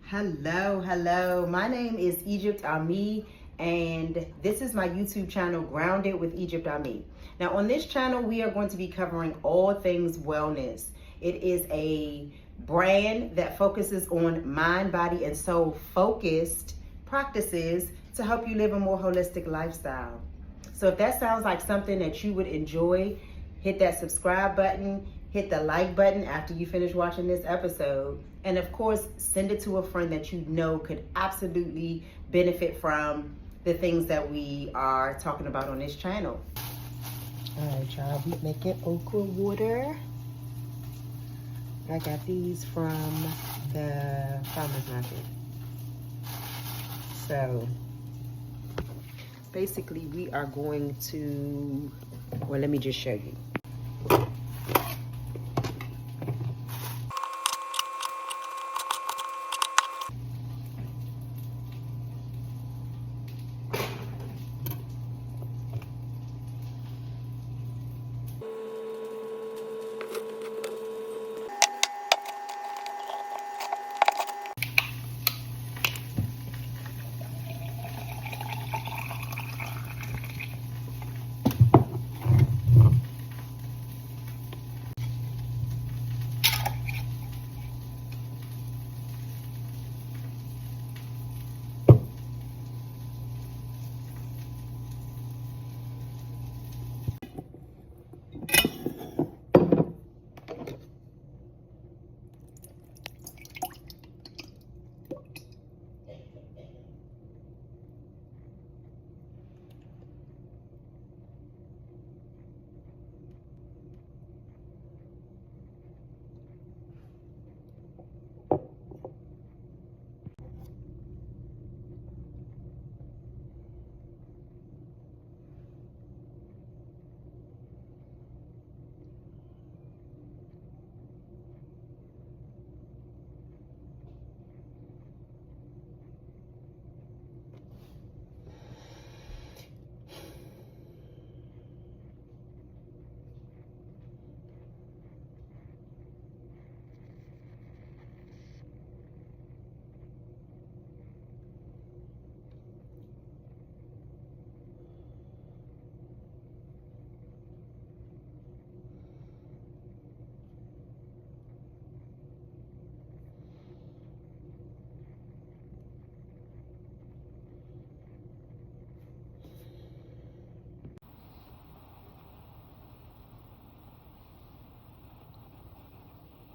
Hello. My name is Egypt Ami, and this is my YouTube channel, Grounded with Egypt Ami. Now, on this channel, we are going to be covering all things wellness. It is a brand that focuses on mind, body, and soul focused practices to help you live a more holistic lifestyle. So if that sounds like something that you would enjoy, hit that subscribe button, hit the like button after you finish watching this episode, and of course, send it to a friend that you know could absolutely benefit from the things that we are talking about on this channel. All right, y'all, we making okra water. I got these from the farmer's market. So basically we are going to, well, let me just show you.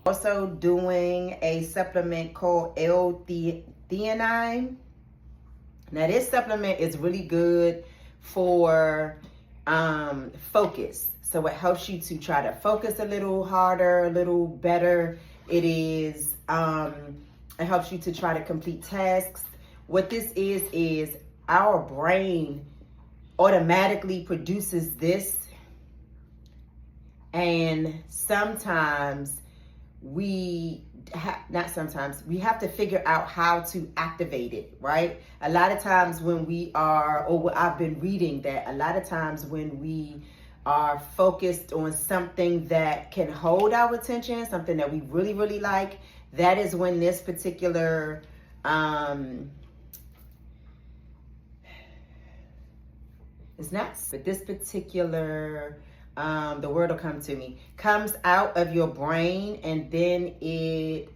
Also doing a supplement called L-Theanine. Now this supplement is really good for focus. So it helps you to try to focus a little harder, a little better. It helps you to try to complete tasks. What this is our brain automatically produces this, and sometimes we have to figure out how to activate it, right? A lot of times when we are, or I've been reading that a lot of times when we are focused on something that can hold our attention, something that we really, really like, that is when this particular, it's not, but this particular, the word will come to me, comes out of your brain, and then it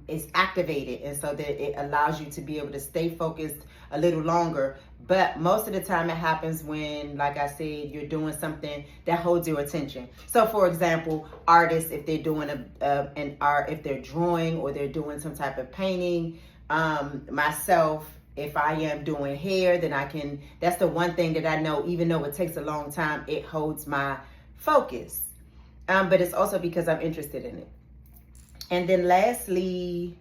is activated, and so that it allows you to be able to stay focused a little longer. But most of the time it happens when, like I said, you're doing something that holds your attention. So for example, artists, if they're doing an art, if they're drawing or they're doing some type of painting, myself, if I am doing hair, then that's the one thing that I know, even though it takes a long time, it holds my focus. But it's also because I'm interested in it. And then lastly,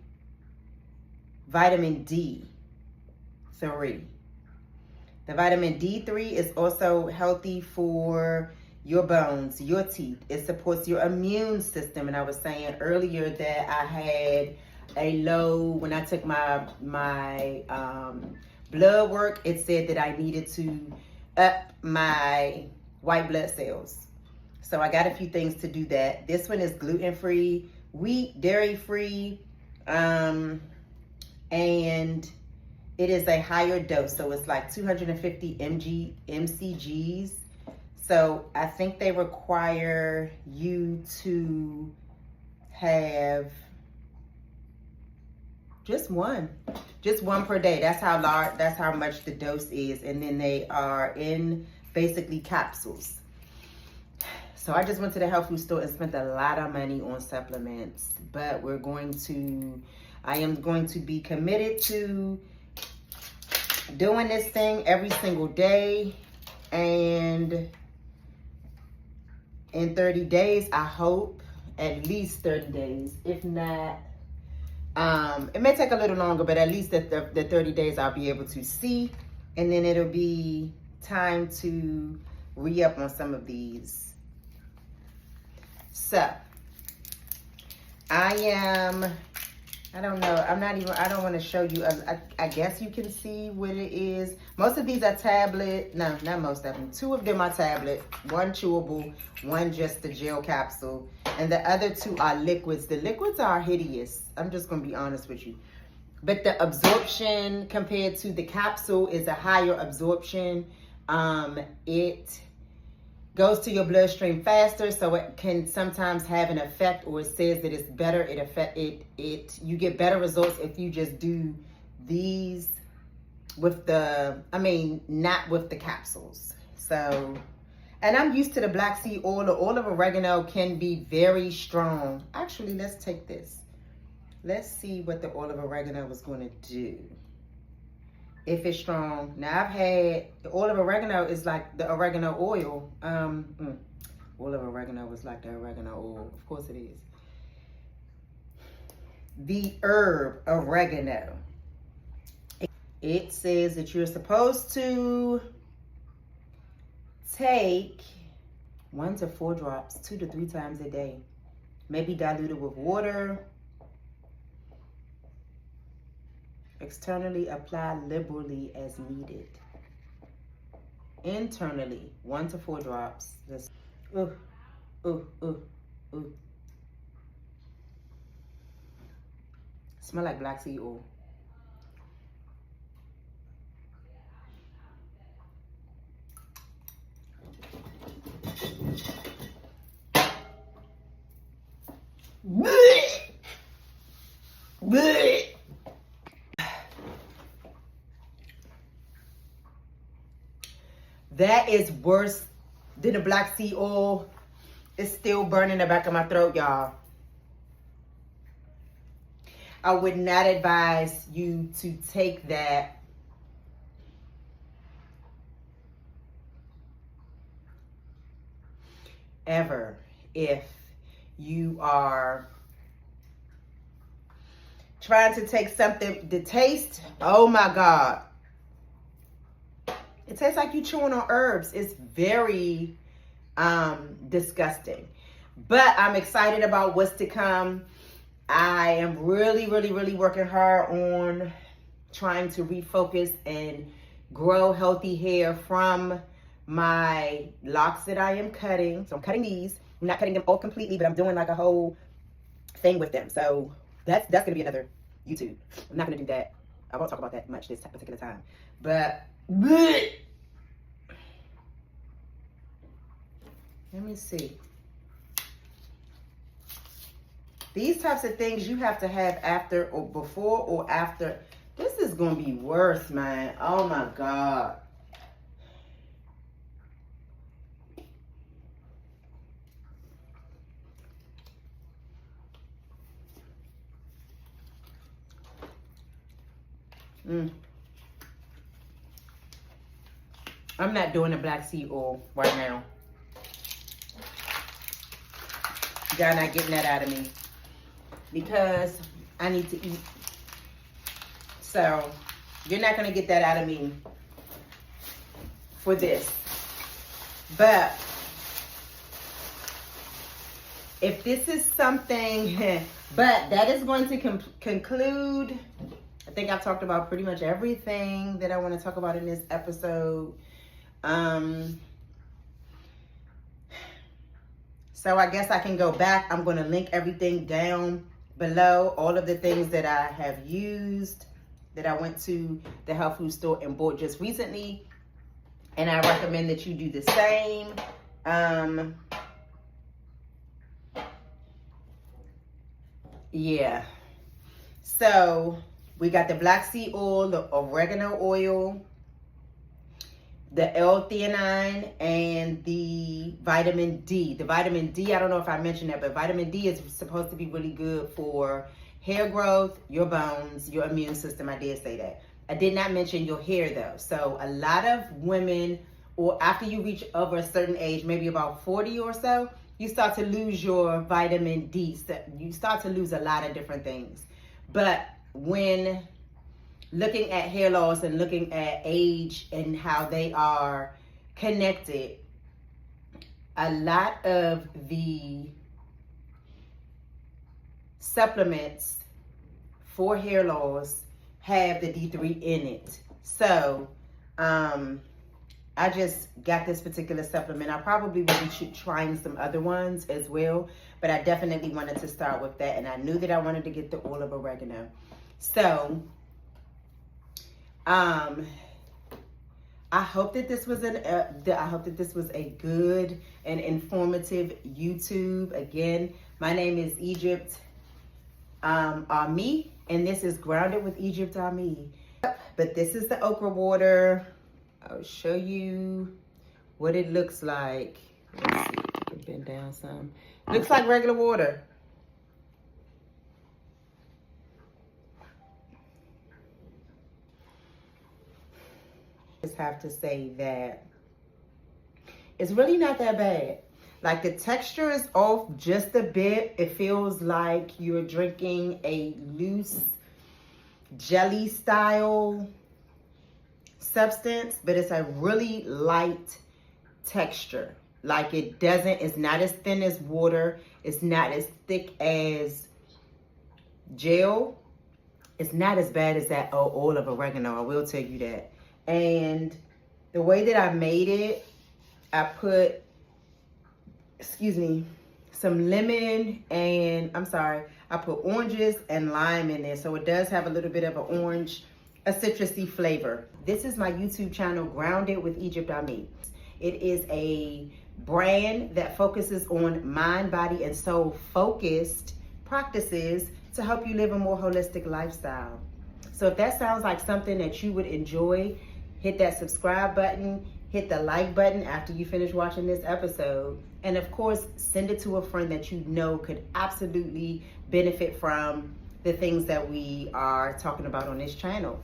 vitamin D3. The vitamin D3 is also healthy for your bones, your teeth. It supports your immune system. And I was saying earlier that I had a low, when I took my blood work, it said that I needed to up my white blood cells. So I got a few things to do that. This one is gluten-free, wheat, dairy-free, and it is a higher dose, so it's like 250 mcgs. So I think they require you to have just one per day. That's how large, that's how much the dose is. And then they are in basically capsules. So I just went to the health food store and spent a lot of money on supplements, but I am going to be committed to doing this thing every single day. And in 30 days, I hope, at least 30 days, if not, it may take a little longer, but at least the 30 days I'll be able to see, and then it'll be time to re-up on some of these. So I don't know, I don't want to show you, I guess you can see what it is. Most of these are tablet, no, not most of them. 2 of them are tablet, 1 chewable, 1 just the gel capsule, and the other 2 are liquids. The liquids are hideous, I'm just going to be honest with you. But the absorption compared to the capsule is a higher absorption. It goes to your bloodstream faster, so it can sometimes have an effect, or it says that it's better. You get better results if you just do these with not with the capsules. So, and I'm used to the black seed oil. The oil of oregano can be very strong. Actually, let's take this. Let's see what the oil of oregano is going to do. If it's strong. Now I've had, the oil of oregano is like the oregano oil. Oil of oregano is like the oregano oil. Of course it is. The herb oregano. It says that you're supposed to take 1 to 4 drops, 2 to 3 times a day. Maybe dilute it with water. Externally apply liberally as needed. Internally, 1 to 4 drops. Just Smell like black seed oil. That is worse than the black seed oil. It's still burning the back of my throat, y'all. I would not advise you to take that ever if you are trying to take something. The taste, oh my God. It tastes like you chewing on herbs. It's very disgusting. But I'm excited about what's to come. I am really working hard on trying to refocus and grow healthy hair from my locks that I am cutting. So I'm cutting these. I'm not cutting them all completely, but I'm doing like a whole thing with them. So that's going to be another YouTube. I'm not going to do that. I won't talk about that much this particular time. But let me see. These types of things you have to have after or before or after. This is going to be worse, man. Oh my God. I'm not doing the black seed oil right now. Y'all not getting that out of me because I need to eat. So you're not going to get that out of me for this. But if this is something, but that is going to conclude. I think I've talked about pretty much everything that I want to talk about in this episode. So I guess I can go back. I'm going to link everything down below, all of the things that I have used. that I went to the health food store and bought just recently. And I recommend that you do the same. Yeah. So we got the black seed oil, the oregano oil, the L-Theanine, and the vitamin D. The vitamin D, I don't know if I mentioned that, but vitamin D is supposed to be really good for hair growth, your bones, your immune system. I did say that. I did not mention your hair though. So a lot of women, or after you reach over a certain age, maybe about 40 or so, you start to lose your vitamin D. You start to lose a lot of different things. But when looking at hair loss and looking at age and how they are connected, a lot of the supplements for hair loss have the D3 in it. So I just got this particular supplement. I probably will be trying some other ones as well, but I definitely wanted to start with that, and I knew that I wanted to get the oil of oregano. So I hope that this was a good and informative YouTube. Again, my name is Egypt Ami, and this is Grounded with Egypt Ami. But this is the okra water. I'll show you what it looks like. Let's see, I can bend down some. Looks like regular water. Just have to say that it's really not that bad. Like, the texture is off just a bit. It feels like you're drinking a loose jelly style substance, but it's a really light texture. Like, it's not as thin as water. It's not as thick as gel. It's not as bad as that oil of oregano, I will tell you that. And the way that I made it, I put, some lemon and, I put oranges and lime in there. So it does have a little bit of an orange, a citrusy flavor. This is my YouTube channel, Grounded with Egypt Ami. It is a brand that focuses on mind, body, and soul focused practices to help you live a more holistic lifestyle. So if that sounds like something that you would enjoy, hit that subscribe button, hit the like button after you finish watching this episode. And of course, send it to a friend that you know could absolutely benefit from the things that we are talking about on this channel.